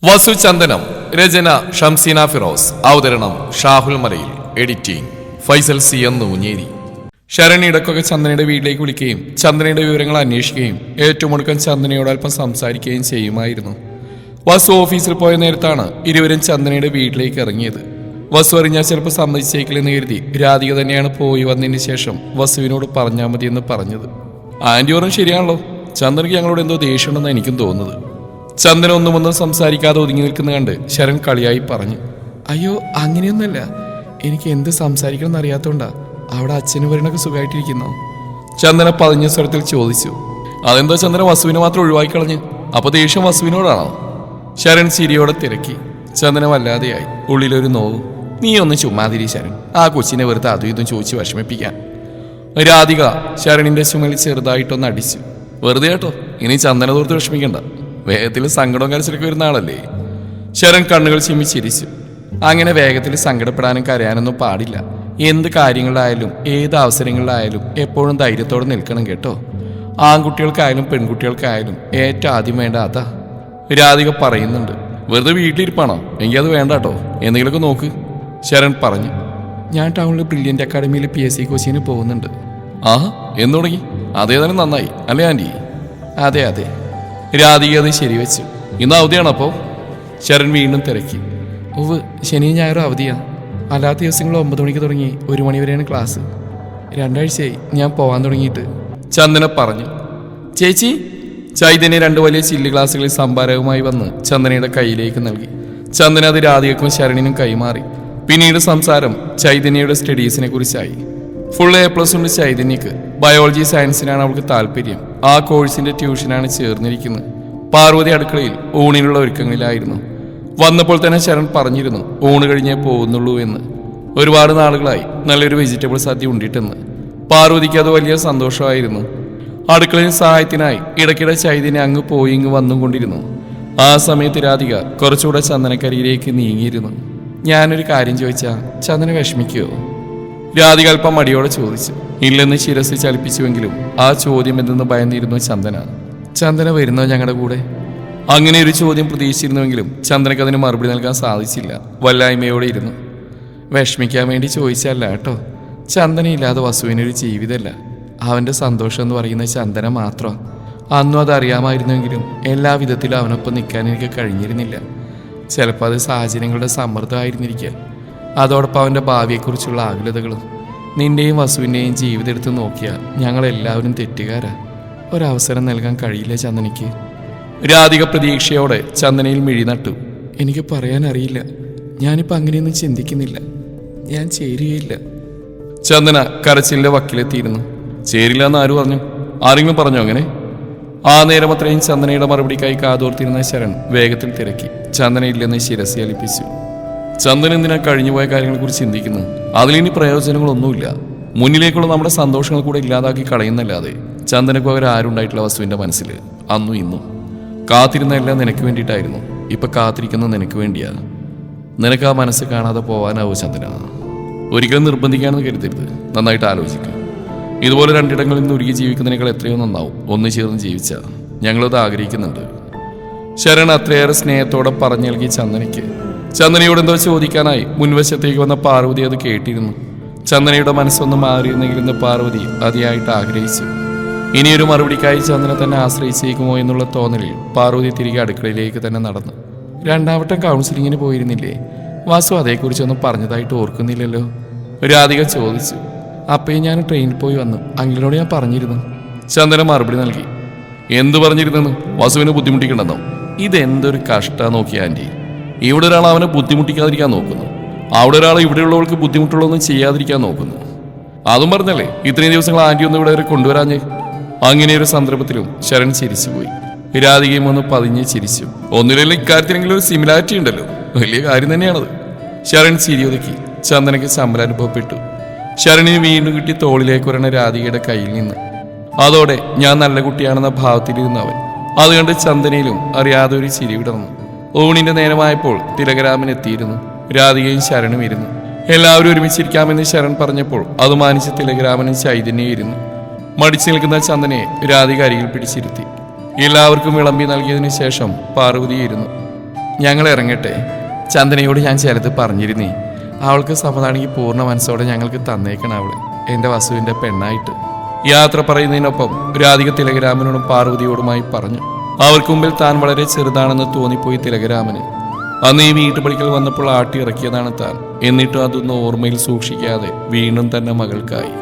വസു ചന്ദനം. രചന ഷംസീന ഫിറോസ്. അവതരണം ഷാഹുൽ മലയിൽ. എഡിറ്റിംഗ് ഫൈസൽ സി എന്ന് ഊഞ്ഞേരി. ശരണി ഇടക്കൊക്കെ ചന്ദനയുടെ വീട്ടിലേക്ക് വിളിക്കുകയും ചന്ദനയുടെ വിവരങ്ങൾ അന്വേഷിക്കുകയും ഏറ്റവും ഒടുക്കം ചന്ദനയോട് അല്പം സംസാരിക്കുകയും ചെയ്യുമായിരുന്നു. വസു ഓഫീസിൽ പോയ നേരത്താണ് ഇരുവരും ചന്ദനയുടെ വീട്ടിലേക്ക് ഇറങ്ങിയത്. വസു അറിഞ്ഞാൽ ചിലപ്പോൾ സമ്മതിച്ചേക്കില്ലെന്ന് കരുതി രാധിക തന്നെയാണ് പോയി വന്നതിന് ശേഷം വസുവിനോട് പറഞ്ഞാൽ മതി എന്ന് പറഞ്ഞത്. ആന്റി ഓറും ശരിയാണല്ലോ, ചന്ദനയ്ക്ക് ഞങ്ങളോട് എന്തോ ദേഷ്യമുണ്ടെന്ന് എനിക്കും തോന്നുന്നത്. ചന്ദന ഒന്നും സംസാരിക്കാതെ ഒതുങ്ങി നിൽക്കുന്ന കണ്ട് ശരൺ കളിയായി പറഞ്ഞു. അയ്യോ അങ്ങനെയൊന്നുമല്ല, എനിക്ക് എന്ത് സംസാരിക്കണം എന്നറിയാത്തോണ്ടാ. അവിടെ അച്ഛനും വരണൊക്കെ സുഖമായിട്ടിരിക്കുന്നു. ചന്ദന പതിഞ്ഞ സ്വരത്തിൽ ചോദിച്ചു. അതെന്താ ചന്ദന വസുവിനെ മാത്രം ഒഴിവാക്കി കളഞ്ഞ്? അപ്പൊ ദേഷ്യം വസുവിനോടാണോ? ശരൺ ചിരിയോടെ തിരക്കി. ചന്ദന വല്ലാതെയായി. ഉള്ളിലൊരു നോവ്. നീ ഒന്ന് ചുമ്മാതിരി ശരൺ, ആ കൊച്ചിനെ വെറുതെ അതും ഇതും ചോദിച്ച് വിഷമിപ്പിക്കാൻ. രാധിക ശരണിന്റെ ചുമലിൽ ചെറുതായിട്ടൊന്ന് അടിച്ചു. വെറുതെ കേട്ടോ, ഇനി ചന്ദന തോർത്ത് വിഷമിക്കണ്ട. വേഗത്തിൽ സങ്കടവും കരച്ചിലൊക്കെ വരുന്ന ആളല്ലേ. ശരൺ കണ്ണുകൾ ചിമ്മി ചിരിച്ചു. അങ്ങനെ വേഗത്തിൽ സങ്കടപ്പെടാനും കരയാനൊന്നും പാടില്ല. എന്ത് കാര്യങ്ങളിലായാലും ഏത് അവസരങ്ങളിലായാലും എപ്പോഴും ധൈര്യത്തോടെ നിൽക്കണം കേട്ടോ. ആൺകുട്ടികൾക്കായാലും പെൺകുട്ടികൾക്കായാലും ഏറ്റവും ആദ്യം വേണ്ട അതാ. രാധിക പറയുന്നുണ്ട്. വെറുതെ വീട്ടിലിരിപ്പാണോ? എങ്കിൽ അത് വേണ്ട കേട്ടോ, എന്തെങ്കിലുമൊക്കെ നോക്ക്. ശരൺ പറഞ്ഞു. ഞാൻ ടൗണിൽ ബ്രില്യൻ്റ് അക്കാഡമിയിൽ PSC കോച്ചിങ്ങിന് പോകുന്നുണ്ട്. ആഹാ, എന്ന് തുടങ്ങി? അതേതായാലും നന്നായി അല്ലേ ആൻറ്റി? അതെ അതെ. രാധിക അത് ശരിവെച്ചു. ഇന്ന് അവധിയാണോ അപ്പോൾ? ശരൺ വീണ്ടും തിരക്കി. ഓവ്, ശനിയും ഞായറും അവധിയാണ്. അല്ലാത്ത ദിവസങ്ങൾ 9 മണിക്ക് തുടങ്ങി 1 മണി വരെയാണ് ക്ലാസ്. 2 ആഴ്ചയായി ഞാൻ പോകാൻ തുടങ്ങിയിട്ട്. ചന്ദന പറഞ്ഞു. ചേച്ചി. ചൈതന്യ 2 വലിയ ചില്ല് ഗ്ലാസുകളിൽ സംഭാരവുമായി വന്ന് ചന്ദനയുടെ കയ്യിലേക്ക് നൽകി. ചന്ദന അത് രാധികക്കും ശരണിനും കൈമാറി. പിന്നീട് സംസാരം ചൈതന്യയുടെ സ്റ്റഡീസിനെ കുറിച്ചായി. ഫുൾ A+ ഉണ്ട് ചൈതന്യക്ക്. ബയോളജി സയൻസിനാണ് അവൾക്ക് താല്പര്യം. ആ കോഴ്സിന്റെ ട്യൂഷനാണ് ചേർന്നിരിക്കുന്നത്. പാർവതി അടുക്കളയിൽ ഊണിനുള്ള ഒരുക്കങ്ങളിലായിരുന്നു. വന്നപ്പോൾ തന്നെ ശരൺ പറഞ്ഞിരുന്നു ഊണ് കഴിഞ്ഞേ പോകുന്നുള്ളൂ എന്ന്. ഒരുപാട് നാളുകളായി നല്ലൊരു വെജിറ്റബിൾ സദ്യ ഉണ്ടിട്ടെന്ന്. പാർവതിക്ക് അത് വലിയ സന്തോഷമായിരുന്നു. അടുക്കളയിൽ സഹായത്തിനായി ഇടയ്ക്കിടെ ചൈതന്യ അങ്ങ് പോയി ഇങ്ങ് വന്നും കൊണ്ടിരുന്നു. ആ സമയത്ത് രാധിക കുറച്ചുകൂടെ ചന്ദനക്കരിയിലേക്ക് നീങ്ങിയിരുന്നു. ഞാനൊരു കാര്യം ചോദിച്ചാ ചന്ദന വിഷമിക്കുമോ? രാധിക അല്പം മടിയോടെ ചോദിച്ചു. ഇല്ലെന്ന് ശിരസ് ചലിപ്പിച്ചുവെങ്കിലും ആ ചോദ്യം എന്തെന്ന് ഭയന്നിരുന്നു ചന്ദന. ചന്ദന വരുന്നോ ഞങ്ങളുടെ കൂടെ? അങ്ങനെ ഒരു ചോദ്യം പ്രതീക്ഷിച്ചിരുന്നുവെങ്കിലും ചന്ദനക്ക് അതിന് മറുപടി നൽകാൻ സാധിച്ചില്ല. വല്ലായ്മയോടെ ഇരുന്നു. വിഷമിക്കാൻ വേണ്ടി ചോദിച്ചല്ല കേട്ടോ. ചന്ദനയില്ലാതെ വസുവിനൊരു ജീവിതമല്ല. അവൻ്റെ സന്തോഷം എന്ന് പറയുന്നത് ചന്ദന മാത്രം. അന്നും അതറിയാമായിരുന്നെങ്കിലും എല്ലാ വിധത്തിലും അവനൊപ്പം നിൽക്കാൻ എനിക്ക് കഴിഞ്ഞിരുന്നില്ല. ചിലപ്പോൾ അത് സാഹചര്യങ്ങളുടെ സമ്മർദ്ദമായിരുന്നിരിക്കുക. അതോടൊപ്പം അവൻ്റെ ഭാവിയെക്കുറിച്ചുള്ള ആകുലതകളും. നിന്റെയും വസുവിൻ്റെയും ജീവിതം എടുത്ത് നോക്കിയാൽ ഞങ്ങളെല്ലാവരും തെറ്റുകാരാ. ഒരവസരം നൽകാൻ കഴിയില്ല ചന്ദനയ്ക്ക്. രാധിക പ്രതീക്ഷയോടെ ചന്ദനയിൽ മിഴി നട്ടു. എനിക്ക് പറയാൻ അറിയില്ല. ഞാനിപ്പോൾ അങ്ങനെയൊന്നും ചിന്തിക്കുന്നില്ല. ഞാൻ ചേരുകയില്ല. ചന്ദന കരച്ചിലിൻ്റെ വക്കിലെത്തിയിരുന്നു. ചേരില്ല എന്ന് ആര് പറഞ്ഞു? ആരെങ്കിലും പറഞ്ഞോ അങ്ങനെ? ആ നേരം അത്രയും ചന്ദനയുടെ മറുപടിക്കായി കാതോർത്തിരുന്ന ശരൺ വേഗത്തിൽ തിരക്കി. ചന്ദന ഇല്ലെന്ന് ശിരസ് ചലിപ്പിച്ചു. ചന്ദന എന്തിനാ കഴിഞ്ഞുപോയ കാര്യങ്ങളെക്കുറിച്ച് ചിന്തിക്കുന്നു? അതിലിനി പ്രയോജനങ്ങളൊന്നുമില്ല. മുന്നിലേക്കുള്ള നമ്മുടെ സന്തോഷങ്ങൾ കൂടെ ഇല്ലാതാക്കി കളയുന്നല്ലാതെ ചന്ദനക്ക് പകരം ആരുണ്ടായിട്ടുള്ള വസുവിൻ്റെ മനസ്സിൽ അന്നും ഇന്നും. കാത്തിരുന്ന എല്ലാം നിനക്ക് വേണ്ടിയിട്ടായിരുന്നു. ഇപ്പൊ കാത്തിരിക്കുന്നത് നിനക്ക് വേണ്ടിയാ. നിനക്ക് ആ മനസ്സ് കാണാതെ പോവാനാവോ ചന്ദന? ഒരിക്കലും നിർബന്ധിക്കാണെന്ന് കരുതരുത്. നന്നായിട്ട് ആലോചിക്കുക. ഇതുപോലെ 2 ഇടങ്ങളിൽ നിന്ന് ഉരുകി ജീവിക്കുന്നതിനേക്കാൾ എത്രയോ നന്നാവും ഒന്ന് ചേർന്ന് ജീവിച്ചാൽ. ഞങ്ങളത് ആഗ്രഹിക്കുന്നുണ്ട്. ശരൺ അത്രയേറെ സ്നേഹത്തോടെ പറഞ്ഞു നൽകി ചന്ദനയ്ക്ക്. ചന്ദനയോട് എന്തോ ചോദിക്കാനായി മുൻവശത്തേക്ക് വന്ന പാർവതി അത് കേട്ടിരുന്നു. ചന്ദനയുടെ മനസ്സൊന്ന് മാറിയിരുന്നെങ്കിലെന്ന് പാർവതി അതിയായിട്ട് ആഗ്രഹിച്ചു. ഇനിയൊരു മറുപടിക്കായി ചന്ദന തന്നെ ആശ്രയിച്ചേക്കുമോ എന്നുള്ള തോന്നലിൽ പാർവതി തിരികെ അടുക്കളയിലേക്ക് തന്നെ നടന്നു. 2ാം വട്ടം കൗൺസിലിങ്ങിന് പോയിരുന്നില്ലേ? വാസു അതേക്കുറിച്ചൊന്നും പറഞ്ഞതായിട്ട് ഓർക്കുന്നില്ലല്ലോ. രാധിക ചോദിച്ചു. അപ്പയും ഞാൻ ട്രെയിനിൽ പോയി വന്നു. അങ്കിളിനോട് ഞാൻ പറഞ്ഞിരുന്നു. ചന്ദന മറുപടി നൽകി. എന്തു പറഞ്ഞിരുന്നെന്ന്? വസുവിനെ ബുദ്ധിമുട്ടിക്കണ്ടെന്നോ? ഇതെന്തൊരു കഷ്ടാ നോക്കിയ ആൻറ്റി. ഇവിടെ ഒരാൾ അവനെ ബുദ്ധിമുട്ടിക്കാതിരിക്കാൻ നോക്കുന്നു. അവിടെ ഒരാൾ ഇവിടെയുള്ളവർക്ക് ബുദ്ധിമുട്ടുള്ളതൊന്നും ചെയ്യാതിരിക്കാൻ നോക്കുന്നു. അതും പറഞ്ഞല്ലേ ഇത്രയും ദിവസങ്ങൾ ആൻറ്റി ഒന്നും ഇവിടെ വരെ കൊണ്ടുവരാഞ്ഞേ? അങ്ങനെയൊരു സന്ദർഭത്തിലും ശരൺ ചിരിച്ചുപോയി. രാധികയും ഒന്ന് പതിഞ്ഞ് ചിരിച്ചു. ഒന്നിലെങ്കിലും ഇക്കാര്യത്തിലെങ്കിലും ഒരു സിമിലാരിറ്റി ഉണ്ടല്ലോ, വലിയ കാര്യം തന്നെയാണത്. ശരൺ ചിരിയൊതുക്കി. ചന്ദനയ്ക്ക് ചമ്മൽ അനുഭവപ്പെട്ടു. ശരണിന് വീണ്ടും കിട്ടി തോളിലേക്ക് വരണ രാധികയുടെ കയ്യിൽ നിന്ന്. അതോടെ ഞാൻ നല്ല കുട്ടിയാണെന്ന ഭാവത്തിലിരുന്നു അവൻ. അതുകൊണ്ട് ചന്ദനയിലും അറിയാതെ ഒരു ചിരി വിടർന്നു. ഊണിന്റെ നേരമായപ്പോൾ തിലകരാമൻ എത്തിയിരുന്നു. രാധികയും ശരണും ഇരുന്നു. എല്ലാവരും ഒരുമിച്ചിരിക്കാമെന്ന് ശരൺ പറഞ്ഞപ്പോൾ അത് മാനിച്ച് തിലകരാമനും ചൈതന്യം ഇരുന്നു. മടിച്ചു നിൽക്കുന്ന ചന്ദനയെ രാധിക അരികിൽ പിടിച്ചിരുത്തി. എല്ലാവർക്കും വിളമ്പി നൽകിയതിനു ശേഷം പാർവതി ഇരുന്നു. ഞങ്ങൾ ഇറങ്ങട്ടെ. ചന്ദനയോട് ഞാൻ ചിലത് പറഞ്ഞിരുന്നേ. അവൾക്ക് സമ്മതാണെങ്കിൽ പൂർണ്ണ മനസ്സോടെ ഞങ്ങൾക്ക് തന്നേക്കണം അവള്, എൻ്റെ വസുവിൻ്റെ പെണ്ണായിട്ട്. യാത്ര പറയുന്നതിനൊപ്പം രാധിക തിലകരാമനോടും പാർവതിയോടുമായി പറഞ്ഞു. അവർക്ക് മുമ്പിൽ താൻ വളരെ ചെറുതാണെന്ന് തോന്നിപ്പോയി തിലകരാമന്. അന്ന് ഈ വീട്ടുപടിക്കൽ വന്നപ്പോൾ ആട്ടി ഇറക്കിയതാണ് താൻ. എന്നിട്ടും അതൊന്നും ഓർമ്മയിൽ സൂക്ഷിക്കാതെ വീണ്ടും തന്നെ മകൾക്കായി.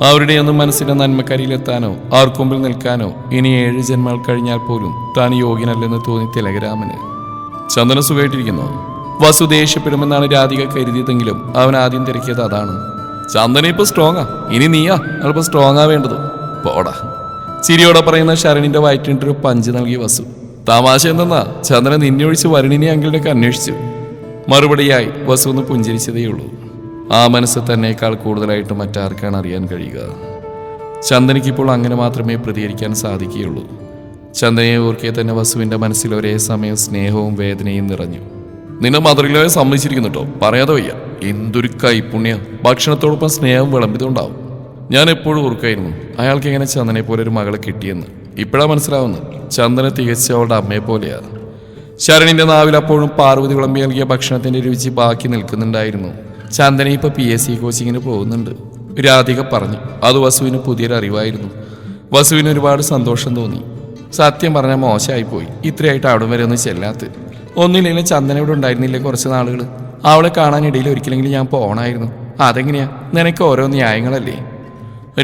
അവരുടെ ഒന്നും മനസ്സിന്റെ നന്മക്കരിയിലെത്താനോ അവർക്ക് മുമ്പിൽ നിൽക്കാനോ ഇനി 7 ജന്മങ്ങൾ കഴിഞ്ഞാൽ പോലും താൻ യോഗ്യനല്ലെന്ന് തോന്നി തിലകരാമന്. ചന്ദന സുഖമായിട്ടിരിക്കുന്നു. വസു ദേഷ്യപ്പെടുമെന്നാണ് രാധിക കരുതിയതെങ്കിലും അവൻ ആദ്യം തിരക്കിയത് അതാണ്. ചന്ദന ഇപ്പൊ സ്ട്രോങ്ങാ, ഇനി നീയാ അല്പം സ്ട്രോങ്ങാ വേണ്ടത്. പോടാ. ചിരിയോടെ പറയുന്ന ശരണിന്റെ വയറ്റിട്ടൊരു പഞ്ച് നൽകി വസു. തമാശ എന്തെന്നാ, ചന്ദന നിന്നെ ഒഴിച്ച് വരുണിനെ അങ്കിളിനൊക്കെ അന്വേഷിച്ചു. മറുപടിയായി വസു ഒന്ന് പുഞ്ചിരിച്ചതേയുള്ളൂ. ആ മനസ്സ് തന്നേക്കാൾ കൂടുതലായിട്ട് മറ്റാർക്കാണ് അറിയാൻ കഴിയുക. ചന്ദനയ്ക്കിപ്പോൾ അങ്ങനെ മാത്രമേ പ്രതികരിക്കാൻ സാധിക്കുകയുള്ളൂ. ചന്ദനയെ ഓർക്കെ തന്നെ വസുവിന്റെ മനസ്സിൽ ഒരേ സമയം സ്നേഹവും വേദനയും നിറഞ്ഞു. നിന്നെ മദറിലെ സമ്മതിച്ചിരിക്കുന്നു കേട്ടോ, പറയാതെ വയ്യ. എന്തൊരു കൈപ്പുണ്യ, ഭക്ഷണത്തോടൊപ്പം സ്നേഹം വിളമ്പിതുണ്ടാവും. ഞാൻ എപ്പോഴും ഓർക്കായിരുന്നു അയാൾക്ക് എങ്ങനെ ചന്ദനെ പോലെ ഒരു മകളെ കിട്ടിയെന്ന്. ഇപ്പോഴാ മനസ്സിലാവുന്നത്. ചന്ദന തികച്ച അവളുടെ അമ്മയെ പോലെയാണ്. ശരണിന്റെ നാവിൽ അപ്പോഴും പാർവതി വിളമ്പി നൽകിയ ഭക്ഷണത്തിന്റെ രുചി ബാക്കി നിൽക്കുന്നുണ്ടായിരുന്നു. ചന്ദന ഇപ്പൊ PSC കോച്ചിങ്ങിന് പോകുന്നുണ്ട്, രാധിക പറഞ്ഞു. അത് വസുവിന് പുതിയൊരു അറിവായിരുന്നു. വസുവിന് ഒരുപാട് സന്തോഷം തോന്നി. സത്യം പറഞ്ഞാൽ മോശമായിപ്പോയി ഇത്രയായിട്ട് അവിടെ വരെ ഒന്നും ചെല്ലാത്ത. ഒന്നില്ലെങ്കിലും ചന്ദന ഇവിടെ ഉണ്ടായിരുന്നില്ലേ കുറച്ച് നാളുകൾ. അവളെ കാണാനിടയിൽ ഒരിക്കലെങ്കിലും ഞാൻ പോകണമായിരുന്നു. അതെങ്ങനെയാ, നിനക്ക് ഓരോ ന്യായങ്ങളല്ലേ?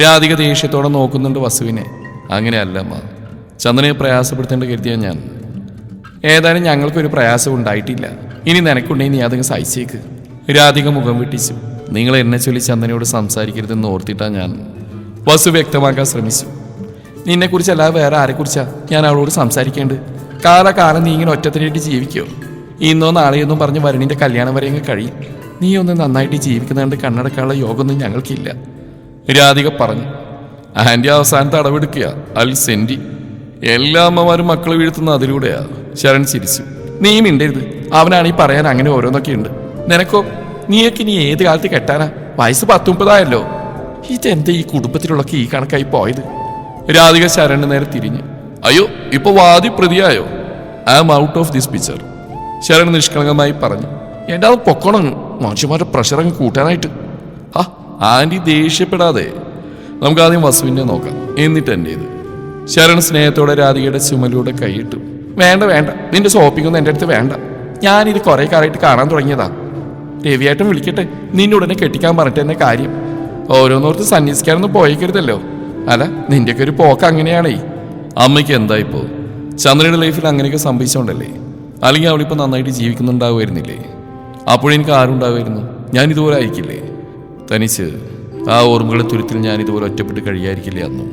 രാധിക ദേഷ്യത്തോടെ നോക്കുന്നുണ്ട് വസുവിനെ. അങ്ങനെയല്ല അമ്മ, ചന്ദനയെ പ്രയാസപ്പെടുത്തേണ്ട കരുതിയാ ഞാൻ. ഏതായാലും ഞങ്ങൾക്കൊരു പ്രയാസം ഉണ്ടായിട്ടില്ല. ഇനി നിനക്കുണ്ടെങ്കിൽ നീ അതങ്ങ് സഹിച്ചേക്ക്. രാധിക മുഖം വെട്ടിച്ചു. നിങ്ങൾ എന്നെ ചൊല്ലി ചന്ദനയോട് സംസാരിക്കരുതെന്ന് ഓർത്തിട്ടാ ഞാൻ. വസു വ്യക്തമാക്കാൻ ശ്രമിച്ചു. നിന്നെക്കുറിച്ചല്ലാതെ വേറെ ആരെക്കുറിച്ചാ ഞാൻ അവളോട് സംസാരിക്കേണ്ടത്? കാലകാലം നീ ഇങ്ങനെ ഒറ്റത്തിനായിട്ട് ജീവിക്കോ? ഇന്നോ നാളെയൊന്നും പറഞ്ഞ് വരുണിന്റെ കല്യാണം വരെ അങ്ങ് കഴിയും. നീ ഒന്ന് നന്നായിട്ട് ജീവിക്കുന്നതുകൊണ്ട് കണ്ണടക്കാനുള്ള യോഗമൊന്നും ഞങ്ങൾക്കില്ല, രാധിക പറഞ്ഞു. ആന്റി അവസാനത്തെ അടവെടുക്കുക അൽ സെന്റി. എല്ലാ അമ്മമാരും മക്കളെ വീഴ്ത്തുന്ന അതിലൂടെയാ. ശരൺ ചിരിച്ചു. നീ മിണ്ടരുത്. അവനാണെങ്കിൽ പറയാൻ അങ്ങനെ ഓരോന്നൊക്കെ ഉണ്ട്. നിനക്കോ? നീയൊക്കെ ഇനി ഏത് കാലത്ത് കെട്ടാനാ? വയസ്സ് 19 ഇതെന്താ ഈ കുടുംബത്തിലുള്ളൊക്കെ ഈ കണക്കായി പോയത്? രാധിക ശരണിന് നേരെ തിരിഞ്ഞു. അയ്യോ, ഇപ്പൊ വാദി പ്രതിയായോ? I am out of this picture, Sharan നിഷ്കളങ്കമായി പറഞ്ഞു. എൻ്റെ അത് പൊക്കണം, മനുഷ്യന്മാരുടെ പ്രഷർ അങ്ങ് കൂട്ടാനായിട്ട്. ആന്റി ദേഷ്യപ്പെടാതെ. നമുക്ക് ആദ്യം വസുവിനെ നോക്കാം, എന്നിട്ട് എൻ്റേത്. ശരൺ സ്നേഹത്തോടെ രാധികയുടെ ചുമലിലൂടെ കൈയിട്ടു. വേണ്ട വേണ്ട, നിന്റെ ഷോപ്പിംഗൊന്നും എൻ്റെ അടുത്ത് വേണ്ട. ഞാനിത് കുറെ കാലമായിട്ട് കാണാൻ തുടങ്ങിയതാ. രവിയേട്ടൻ വിളിക്കട്ടെ, നിന്നെ ഉടനെ കെട്ടിക്കാൻ പറഞ്ഞിട്ട് എന്നെ കാര്യം. ഓരോന്നോർത്ത് സന്യസിക്കാനൊന്നും പോയേക്കരുതല്ലോ. അല്ല, നിന്റെയൊക്കെ ഒരു പോക്ക് അങ്ങനെയാണേ. അമ്മയ്ക്ക് എന്താ ഇപ്പോ? ചന്ദ്രയുടെ ലൈഫിൽ അങ്ങനെയൊക്കെ സംഭവിച്ചോണ്ടല്ലേ? അല്ലെങ്കിൽ അവളിപ്പോൾ നന്നായിട്ട് ജീവിക്കുന്നുണ്ടാവുമായിരുന്നില്ലേ? അപ്പോഴെനിക്ക് ആരുണ്ടാവുമായിരുന്നു? ഞാൻ ഇതുപോലെ ആയിരിക്കില്ലേ? തനിച്ച് ആ ഓർമ്മകളുടെ തുരുത്തിൽ ഞാൻ ഇതുപോലെ ഒറ്റപ്പെട്ട് കഴിയായിരിക്കില്ലേ അന്നും?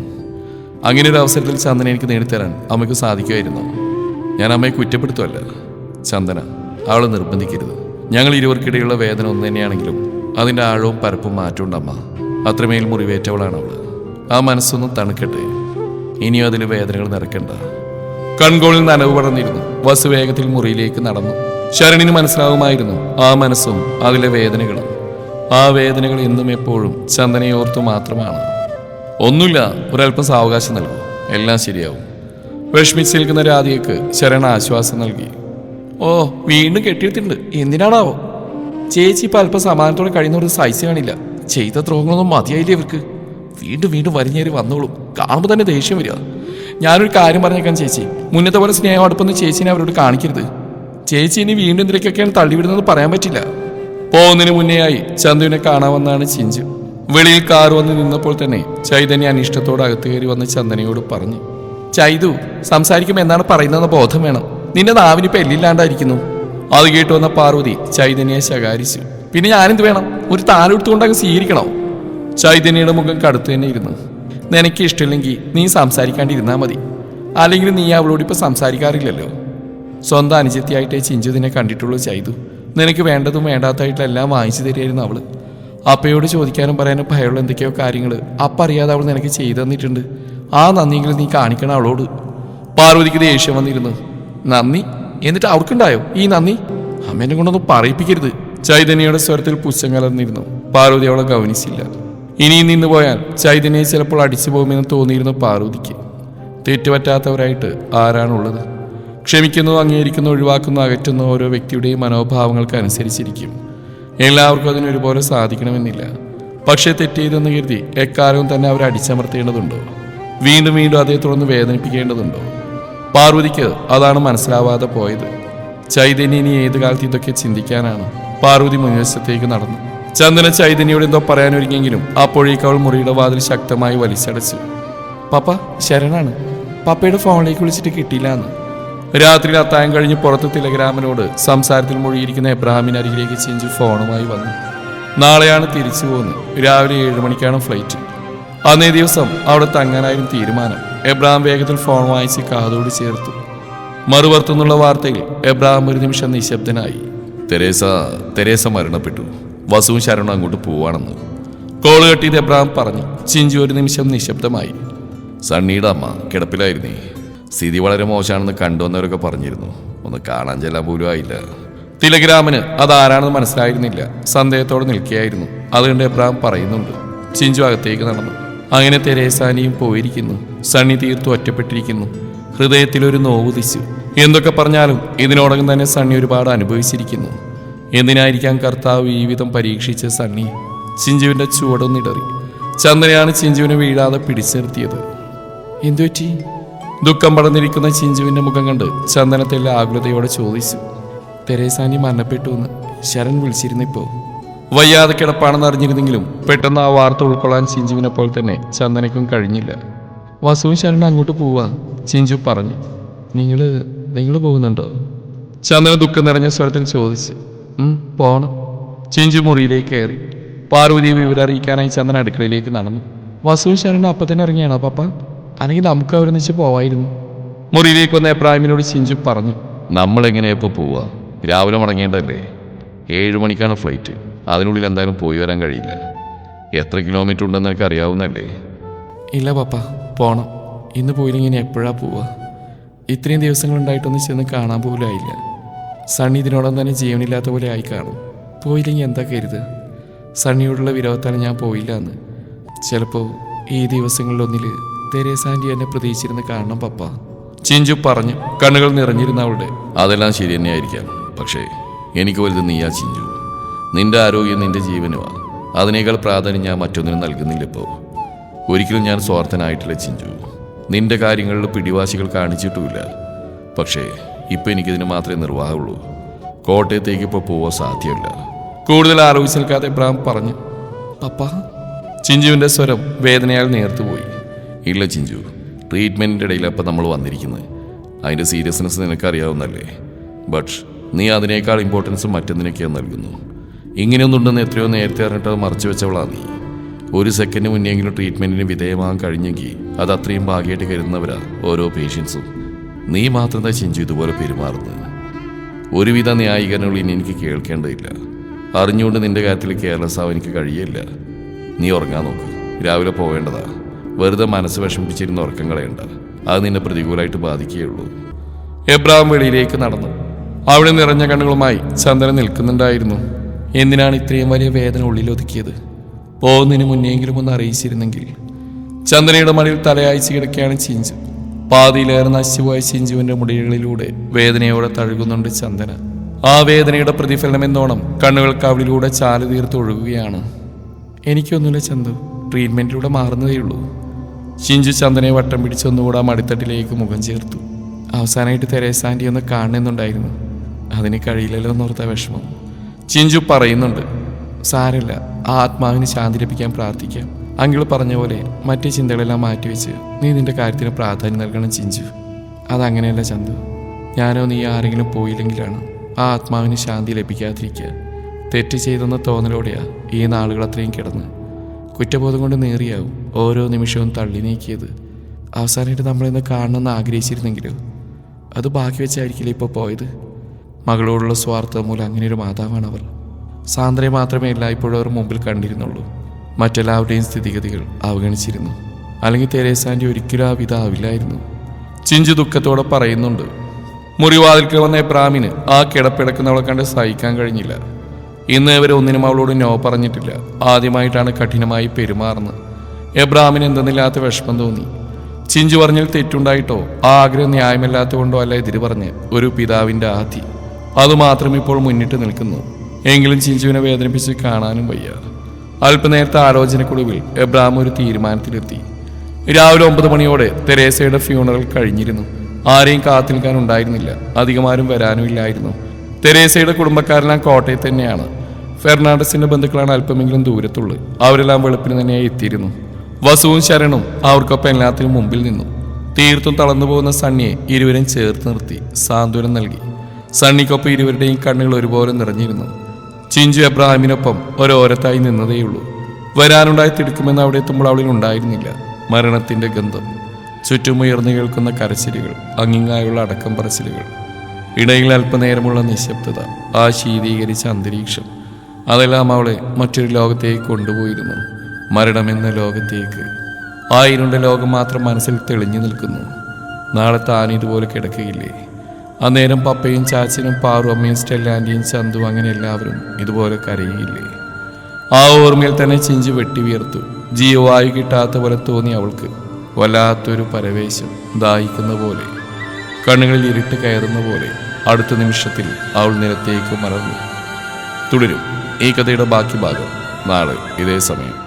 അങ്ങനെ ഒരു അവസരത്തിൽ ചന്ദന എനിക്ക് നേടിത്തരാൻ അമ്മയ്ക്ക് സാധിക്കുമായിരുന്നു. ഞാൻ അമ്മയെ കുറ്റപ്പെടുത്തുമല്ല. ചന്ദന, അവളെ നിർബന്ധിക്കരുത്. ഞങ്ങൾ ഇരുവർക്കിടെയുള്ള വേദന ഒന്ന് തന്നെയാണെങ്കിലും അതിൻ്റെ ആഴവും പരപ്പും മാറ്റമുണ്ട് അമ്മ. അത്രമേൽ മുറിവേറ്റവളാണ് അവള്. ആ മനസ്സൊന്നും തണുക്കട്ടെ. ഇനിയും അതിൽ വേദനകൾ നിറയ്ക്കണ്ട. കൺകോളിൽ നനവ് പടർന്നിരുന്നു. വസു വേഗത്തിൽ മുറിയിലേക്ക് നടന്നു. ശരണിന് മനസ്സിലാവുമായിരുന്നു ആ മനസ്സും അതിലെ വേദനകളും. ആ വേദനകൾ എന്നും എപ്പോഴും ചന്ദനയോർത്തു മാത്രമാണ്. ഒന്നുമില്ല, ഒരല്പം സാവകാശം നൽകൂ, എല്ലാം ശരിയാവും. വിഷമിച്ച് നിൽക്കുന്ന രാധികക്ക് ശരണ ആശ്വാസം നൽകി. ഓ, വീണ്ടും കെട്ടിയെടുത്തിട്ടുണ്ട്. എന്തിനാണാവോ? ചേച്ചി ഇപ്പം അല്പം സമാധാനത്തോടെ കഴിയുന്നവർക്ക് സൈസ് കാണില്ല. ചെയ്ത ദ്രോഹങ്ങളൊന്നും മതിയായില്ലേ ഇവർക്ക്? വീണ്ടും വീണ്ടും വരിഞ്ഞേറി വന്നോളും. കാണുമ്പോൾ തന്നെ ദേഷ്യം വരിക. ഞാനൊരു കാര്യം പറഞ്ഞേക്കാൻ ചേച്ചി, മുന്നത്തെ പോലെ സ്നേഹം അടുപ്പൊന്നും ചേച്ചിനെ അവരോട് കാണിക്കരുത്. ചേച്ചി ഇനി വീണ്ടും എന്തിനൊക്കെയാണ് തള്ളിവിടുന്നത് പറയാൻ പറ്റില്ല. പോകുന്നതിന് മുന്നേയായി ചന്തുവിനെ കാണാമെന്നാണ് ചിഞ്ചു. വെളിയിൽ കാർ വന്ന് നിന്നപ്പോൾ തന്നെ ചൈതന്യ അനിഷ്ടത്തോട് അകത്ത് കയറി വന്ന് ചന്ദനയോട് പറഞ്ഞു. ചൈതു, സംസാരിക്കുമ്പോൾ എന്താണ് പറയുന്നതെന്ന് ബോധം വേണം. നിന്റെ നാവിനിപ്പോൾ എല്ലില്ലാണ്ടായിരിക്കുന്നു. അത് കേട്ട് വന്ന പാർവതി ചൈതന്യയെ ശകാരിച്ചു. പിന്നെ ഞാനെന്ത് വേണം? ഒരു താലെടുത്തുകൊണ്ട് അങ്ങ് സ്വീകരിക്കണോ? ചൈതന്യയുടെ മുഖം കടുത്തു തന്നെ ഇരുന്നു. നിനക്ക് ഇഷ്ടമില്ലെങ്കിൽ നീ സംസാരിക്കാണ്ടിരുന്നാൽ മതി. അല്ലെങ്കിൽ നീ അവളോട് ഇപ്പം സംസാരിക്കാറില്ലല്ലോ. സ്വന്തം അനുജത്തിയായിട്ടേ ചിഞ്ചു നിന്നെ കണ്ടിട്ടുള്ളൂ ചൈതു. നിനക്ക് വേണ്ടതും വേണ്ടാത്തതായിട്ടുള്ള എല്ലാം വാങ്ങിച്ചു തരുമായിരുന്നു അവള്. അപ്പയോട് ചോദിക്കാനും പറയാനും ഭയമുള്ള എന്തൊക്കെയോ കാര്യങ്ങൾ അപ്പം അറിയാതെ അവൾ നിനക്ക് ചെയ്തു തന്നിട്ടുണ്ട്. ആ നന്ദിയെങ്കിലും നീ കാണിക്കണം അവളോട്. പാർവതിക്ക് ദേഷ്യം വന്നിരുന്നു. നന്ദി? എന്നിട്ട് അവർക്കുണ്ടായോ ഈ നന്ദി? അമ്മേനെ കൊണ്ടൊന്നും പറയിപ്പിക്കരുത്. ചൈതന്യയുടെ സ്വരത്തിൽ പുച്ഛം കലർന്നിരുന്നു. പാർവതി അവളെ ഗൗനിച്ചില്ല. ഇനിയും നിന്ന് പോയാൽ ചൈതന്യെ ചിലപ്പോൾ അടിച്ചു പോകുമെന്ന് തോന്നിയിരുന്നു പാർവതിക്ക്. തെറ്റുപറ്റാത്തവരായിട്ട് ആരാണുള്ളത്? ക്ഷമിക്കുന്നു, അംഗീകരിക്കുന്നു, ഒഴിവാക്കുന്നു, അകറ്റുന്ന ഓരോ വ്യക്തിയുടെയും മനോഭാവങ്ങൾക്ക് അനുസരിച്ചിരിക്കും. എല്ലാവർക്കും അതിനൊരുപോലെ സാധിക്കണമെന്നില്ല. പക്ഷേ തെറ്റെയ്തെന്ന് കരുതി എക്കാലവും തന്നെ അവരെ അടിച്ചമർത്തേണ്ടതുണ്ടോ? വീണ്ടും വീണ്ടും അതേ തുടർന്ന് വേദനിപ്പിക്കേണ്ടതുണ്ടോ? പാർവതിക്ക് അതാണ് മനസ്സിലാവാതെ പോയത്. ചൈതന്യ ഇനി ഏത് കാലത്ത് ഇതൊക്കെ ചിന്തിക്കാനാണ്? പാർവതി മുൻവശത്തേക്ക് നടന്നു. ചന്ദന ചൈതന്യയോട് എന്തോ പറയാനൊരുങ്ങിയെങ്കിലും അപ്പോഴേക്ക് അവൾ മുറിയുടെ വാതിൽ ശക്തമായി വലിച്ചടച്ചു. പപ്പ ശരണാണ്. പപ്പയുടെ ഫോണിലേക്ക് വിളിച്ചിട്ട് കിട്ടിയില്ലാന്ന്. രാത്രി അത്തായം കഴിഞ്ഞ് പുറത്ത് തിലഗ്രാമനോട് സംസാരത്തിൽ മുഴുകിയിരിക്കുന്ന എബ്രാഹിമിന് അരികിലേക്ക് ചിഞ്ചു ഫോണുമായി വന്നു. നാളെയാണ് തിരിച്ചു പോകുന്നത്. രാവിലെ 7 മണിക്കാണ് ഫ്ലൈറ്റ്. അന്നേ ദിവസം അവിടെ തങ്ങാനായിരുന്നു തീരുമാനം. എബ്രാഹിം വേഗത്തിൽ ഫോൺ വായിച്ച് കാതോട് ചേർത്തു. മറുപുറത്തുനിന്നുള്ള വാർത്തയിൽ എബ്രാഹിം ഒരു നിമിഷം നിശബ്ദനായി. തെരേസ മരണപ്പെട്ടു. വസുവും ശരണും അങ്ങോട്ട് പോവാണെന്ന് കോള് കെട്ടിയത് എബ്രാഹിം പറഞ്ഞു. ചിഞ്ചു ഒരു നിമിഷം നിശബ്ദമായി. സണ്ണിയുടെ അമ്മ കിടപ്പിലായിരുന്നേ. സ്ഥിതി വളരെ മോശമാണെന്ന് കണ്ടുവന്നവരൊക്കെ പറഞ്ഞിരുന്നു. ഒന്ന് കാണാൻ ചെല്ലാൻ പോലും ആയില്ല. തിലഗ്രാമന് അതാരാണെന്ന് മനസ്സിലായിരുന്നില്ല. സന്ദേഹത്തോടെ നിൽക്കുകയായിരുന്നു. അതുകൊണ്ട് എബ്രാഹിം പറയുന്നുണ്ട്. ചിഞ്ചു അകത്തേക്ക് നടന്നു. അങ്ങനെ തെരേസാനിയും പോയിരിക്കുന്നു. സണ്ണി തീർത്തു ഒറ്റപ്പെട്ടിരിക്കുന്നു. ഹൃദയത്തിലൊരു നോവുദിച്ചു. എന്തൊക്കെ പറഞ്ഞാലും ഇതിനോടകം തന്നെ സണ്ണി ഒരുപാട് അനുഭവിച്ചിരിക്കുന്നു. എന്തിനായിരിക്കാം കർത്താവ് ഈ വിധം പരീക്ഷിച്ച സണ്ണി? ചിഞ്ചുവിന്റെ ചുവടൊന്നിടറി. ചന്ദനയാണ് ചിഞ്ചുവിനെ വീഴാതെ പിടിച്ചു നിർത്തിയത്. എന്തുപറ്റി? ദുഃഖം പടർന്നിരിക്കുന്ന ചിഞ്ചുവിന്റെ മുഖം കണ്ട് ചന്ദനത്തെല്ലാം ആകുലതയോടെ ചോദിച്ചു. തെരേസാനി മരണപ്പെട്ടു എന്ന് ശരൺ വിളിച്ചിരുന്നിപ്പോ. വയ്യാതെ കിടപ്പാണെന്ന് അറിഞ്ഞിരുന്നെങ്കിലും പെട്ടെന്ന് ആ വാർത്ത ഉൾക്കൊള്ളാൻ ചിഞ്ചുവിനെപ്പോൾ തന്നെ ചന്ദനയ്ക്കും കഴിഞ്ഞില്ല. വസുവും ശരൺ അങ്ങോട്ട് പോവാ, ചിഞ്ചു പറഞ്ഞു. നിങ്ങൾ പോകുന്നുണ്ടോ? ചന്ദന ദുഃഖം നിറഞ്ഞ സ്വരത്തിൽ ചോദിച്ചു. പോണം. ചിഞ്ചു മുറിയിലേക്ക് കയറി. പാർവതിയെ വിവരം അറിയിക്കാനായി ചന്ദന അടുക്കളയിലേക്ക് നടന്നു. വസുവും ശരണും അപ്പം തന്നെ ഇറങ്ങിയാണോ പപ്പ? അല്ലെങ്കിൽ നമുക്ക് അവരൊന്നിച്ച് പോവായിരുന്നു. മുറിയിലേക്ക് വന്ന എബ്രാഹിമിനോട് ചിഞ്ചു പറഞ്ഞു. നമ്മളെങ്ങനെയാ ഇപ്പോൾ പോവുക? രാവിലെ മടങ്ങേണ്ടതല്ലേ? 7 മണിക്കാണ് ഫ്ലൈറ്റ്. അതിനുള്ളിൽ എന്തായാലും പോയി വരാൻ കഴിയില്ല. എത്ര കിലോമീറ്റർ ഉണ്ടെന്ന് എനിക്ക് അറിയാവുന്നല്ലേ? ഇല്ല പപ്പ, പോണം. ഇന്ന് പോയില്ലെങ്കിൽ എപ്പോഴാ പോവുക? ഇത്രയും ദിവസങ്ങളുണ്ടായിട്ടൊന്നും ചെന്ന് കാണാൻ പോലും ആയില്ല. സണ്ണി ഇതിനോടൊന്നും തന്നെ ജീവനില്ലാത്ത പോലെ ആയി കാണും. പോയില്ലെങ്കിൽ എന്താ കരുത്? സണ്ണിയോടുള്ള വിരോധത്താണ് ഞാൻ പോയില്ല എന്ന്. ചിലപ്പോൾ ഈ ദിവസങ്ങളിലൊന്നിൽ തെരേസാൻറ്റി എന്നെ പ്രതീക്ഷിച്ചിരുന്ന് കാണണം പപ്പ, ചിഞ്ചു പറഞ്ഞു. കണ്ണുകൾ നിറഞ്ഞിരുന്ന അവളുടെ. അതെല്ലാം ശരി തന്നെയായിരിക്കാം. പക്ഷേ എനിക്ക് വലുത് നീയാ ചിഞ്ചു. നിന്റെ ആരോഗ്യം നിന്റെ ജീവനുമാ. അതിനേക്കാൾ പ്രാധാന്യം ഞാൻ മറ്റൊന്നിനും നൽകുന്നില്ല ഇപ്പോൾ. ഒരിക്കലും ഞാൻ സ്വാർത്ഥനായിട്ടില്ല ചിഞ്ചു. നിന്റെ കാര്യങ്ങളിൽ പിടിവാശികൾ കാണിച്ചിട്ടുമില്ല. പക്ഷേ ഇപ്പം എനിക്കിതിന് മാത്രമേ നിർവാഹമുള്ളൂ. കോട്ടയത്തേക്ക് ഇപ്പോൾ പോവാൻ സാധ്യമല്ല. കൂടുതൽ ആലോചിച്ച് നിൽക്കാതെ എബ്രാഹിം പറഞ്ഞു. പപ്പ? ചിഞ്ചുവിൻ്റെ സ്വരം വേദനയാൽ നേർത്തുപോയി. ഇല്ല ചിഞ്ചു, ട്രീറ്റ്മെൻറ്റിൻ്റെ ഇടയിൽ അപ്പം നമ്മൾ വന്നിരിക്കുന്നത്. അതിൻ്റെ സീരിയസ്നെസ് നിനക്കറിയാവുന്നല്ലേ? ബട്ട് നീ അതിനേക്കാൾ ഇമ്പോർട്ടൻസ് മറ്റൊന്നിനൊക്കെയാണ് നൽകുന്നു. ഇങ്ങനെയൊന്നുണ്ടെന്ന് എത്രയോ നേരത്തെ അറിഞ്ഞിട്ട് മറച്ചു വെച്ചവളാണ് നീ. 1 സെക്കൻഡ് മുന്നെങ്കിലും ട്രീറ്റ്മെൻറ്റിന് വിധേയമാകാൻ കഴിഞ്ഞെങ്കിൽ അത് അത്രയും ഭാഗ്യമായിട്ട് കരുതുന്നവരാ ഓരോ പേഷ്യൻസും. നീ മാത്രം തന്നെ ചിഞ്ചു ഇതുപോലെ പെരുമാറുന്നത്. ഒരുവിധ ന്യായീകരണങ്ങൾ ഇനി എനിക്ക് കേൾക്കേണ്ടതില്ല. അറിഞ്ഞുകൊണ്ട് നിന്റെ കാര്യത്തിൽ കെയർലെസ് ആവാൻ എനിക്ക് കഴിയില്ല. നീ ഉറങ്ങാൻ നോക്ക്. രാവിലെ പോവേണ്ടതാ. വെറുതെ മനസ്സ് വിഷമിപ്പിച്ചിരുന്ന ഉറക്കം കളയണ്ട. അത് നിന്നെ പ്രതികൂലമായിട്ട് ബാധിക്കുകയുള്ളൂ. എബ്രാഹിം വെളിയിലേക്ക് നടന്നു. അവിടെ നിറഞ്ഞ കണ്ണുകളുമായി ചന്ദ്രൻ നിൽക്കുന്നുണ്ടായിരുന്നു. എന്തിനാണ് ഇത്രയും വലിയ വേദന ഉള്ളിലൊതുക്കിയത്? പോകുന്നതിന് മുന്നെങ്കിലും ഒന്ന് അറിയിച്ചിരുന്നെങ്കിൽ. ചന്ദ്രയുടെ മടിയിൽ തലയാഴ്ച കിടക്കുകയാണ് ചിഞ്ചു. പാതിയിലേറെ നശിച്ചുപോയ ചിഞ്ചുവിന്റെ മുടികളിലൂടെ വേദനയോടെ തഴുകുന്നുണ്ട് ചന്ദന. ആ വേദനയുടെ പ്രതിഫലനം എന്നോണം കണ്ണുകൾക്ക് അവളിലൂടെ ചാല് തീർത്ത് ഒഴുകുകയാണ്. എനിക്കൊന്നുമില്ല ചന്തു, ട്രീറ്റ്മെന്റിലൂടെ മാറുന്നതേയുള്ളൂ. ചിഞ്ചു ചന്ദനയെ വട്ടം പിടിച്ചൊന്നുകൂടെ ആ മടിത്തട്ടിലേക്ക് മുഖം ചേർത്തു. അവസാനമായിട്ട് തെരേസാൻറ്റി ഒന്ന് കാണുന്നുണ്ടായിരുന്നു. അതിന് കഴിയില്ലല്ലോ എന്നോർത്ത വിഷമം ചിഞ്ചു പറയുന്നുണ്ട്. സാരമില്ല, ആ ആത്മാവിന് ശാന്തി ലഭിക്കാൻ പ്രാർത്ഥിക്കാം. അങ്കിൾ പറഞ്ഞ പോലെ മറ്റു ചിന്തകളെല്ലാം മാറ്റിവെച്ച് നീ നിന്റെ കാര്യത്തിന് പ്രാധാന്യം നൽകണം ചിഞ്ചു. അതങ്ങനെയല്ല ചന്തു. ഞാനോ നീ ആരെങ്കിലും പോയില്ലെങ്കിലാണ് ആ ആത്മാവിന് ശാന്തി ലഭിക്കാതിരിക്കുക. തെറ്റ് ചെയ്തെന്ന തോന്നലോടെയാ ഈ നാളുകൾ അത്രയും കിടന്ന് കുറ്റബോധം കൊണ്ട് നേറിയാവും ഓരോ നിമിഷവും തള്ളി നീക്കിയത്. അവസാനമായിട്ട് നമ്മളിന്ന് കാണണമെന്ന് ആഗ്രഹിച്ചിരുന്നെങ്കിലും അത് ബാക്കി വെച്ചായിരിക്കില്ല ഇപ്പോൾ പോയത്. മകളോടുള്ള സ്വാർത്ഥം മൂലം അങ്ങനെ ഒരു മാതാവാണ് അവർ. സാന്ദ്രയെ മാത്രമേ എല്ലായ്പ്പോഴും അവർ മുമ്പിൽ കണ്ടിരുന്നുള്ളൂ. മറ്റെല്ലാവരുടെയും സ്ഥിതിഗതികൾ അവഗണിച്ചിരുന്നു. അല്ലെങ്കിൽ തെരേസാൻറ്റി ഒരിക്കലും ആ വിധ ആവില്ലായിരുന്നു. ചിഞ്ചു ദുഃഖത്തോടെ പറയുന്നുണ്ട്. മുറിവാതിൽക്ക് വന്ന എബ്രാഹിമിന് ആ കിടപ്പിടക്കുന്നവളെ കണ്ട് സഹിക്കാൻ കഴിഞ്ഞില്ല. ഇന്ന് ഇവർ ഒന്നിനും അവളോട് നോ പറഞ്ഞിട്ടില്ല. ആദ്യമായിട്ടാണ് കഠിനമായി പെരുമാറുന്നത്. എബ്രാഹിമിന് എന്തെന്നില്ലാത്ത വിഷമം തോന്നി. ചിഞ്ചു പറഞ്ഞാൽ തെറ്റുണ്ടായിട്ടോ ആ ആഗ്രഹം ന്യായമല്ലാത്തതുകൊണ്ടോ അല്ല എതിര് പറഞ്ഞ് ഒരു പിതാവിന്റെ ആധി അതുമാത്രം ഇപ്പോൾ മുന്നിട്ട് നിൽക്കുന്നു. എങ്കിലും ചിഞ്ചുവിനെ വേദനിപ്പിച്ച് കാണാനും വയ്യ. അല്പനേരത്തെ ആലോചനക്കൊടുവിൽ എബ്രാം ഒരു തീരുമാനത്തിലെത്തി. രാവിലെ 9 മണിയോടെ തെരേസയുടെ ഫ്യൂണറൽ കഴിഞ്ഞിരുന്നു. ആരെയും കാത്തിരിക്കാൻ ഉണ്ടായിരുന്നില്ല. അധികമാരും വരാനും ഇല്ലായിരുന്നു. തെരേസയുടെ കുടുംബക്കാരെല്ലാം കോട്ടയത്ത് തന്നെയാണ്. ഫെർണാണ്ടസിന്റെ ബന്ധുക്കളാണ് അല്പമെങ്കിലും ദൂരത്തുള്ളത്. അവരെല്ലാം വെളുപ്പിന് തന്നെ എത്തിയിരുന്നു. വസുവും ശരണും അവർക്കൊപ്പം എല്ലാത്തിനും മുമ്പിൽ നിന്നു. തീർത്തും തളർന്നു പോകുന്ന സണ്ണിയെ ഇരുവരും ചേർത്ത് നിർത്തി സാന്ത്വനം നൽകി. സണ്ണിക്കൊപ്പം ഇരുവരുടെയും കണ്ണുകൾ ഒരുപോലെ നിറഞ്ഞിരുന്നു. ചിഞ്ചു എബ്രാഹിമിനൊപ്പം ഒരോരത്തായി നിന്നതേയുള്ളൂ. വരാനുണ്ടായി തിടുക്കുമെന്ന് അവിടെ എത്തുമ്പോൾ അവളിൽ ഉണ്ടായിരുന്നില്ല. മരണത്തിന്റെ ഗന്ധം, ചുറ്റും ഉയർന്നു കേൾക്കുന്ന കരച്ചിലുകൾ, അങ്ങിങ്ങായുള്ള അടക്കം പറച്ചിലുകൾ, ഇടയിൽ അല്പനേരമുള്ള നിശബ്ദത, ആ ശീതീകരിച്ച അന്തരീക്ഷം, അതെല്ലാം അവളെ മറ്റൊരു ലോകത്തേക്ക് കൊണ്ടുപോയിരുന്നു. മരണമെന്ന ലോകത്തേക്ക്. ആ ഇരുണ്ട ലോകം മാത്രം മനസ്സിൽ തെളിഞ്ഞു നിൽക്കുന്നു. നാളെ താൻ ഇതുപോലെ കിടക്കുകയില്ലേ? അന്നേരം പപ്പയും ചാച്ചനും പാറു അമ്മയും സ്റ്റെല്ലാൻ്റെയും ചന്തു അങ്ങനെ എല്ലാവരും ഇതുപോലെ കരയുകയില്ലേ? ആ ഓർമ്മയിൽ തന്നെ ചിഞ്ചു വെട്ടി വീർത്തു. ജീവവായു കിട്ടാത്ത പോലെ തോന്നി അവൾക്ക്. വല്ലാത്തൊരു പരവേശം, ദാഹിക്കുന്ന പോലെ, കണ്ണുകളിൽ ഇരുട്ട് കയറുന്ന പോലെ. അടുത്ത നിമിഷത്തിൽ അവൾ നിലത്തേക്ക് മറന്നു. തുടരും ഈ കഥയുടെ ബാക്കി ഭാഗം നാളെ ഇതേ സമയം.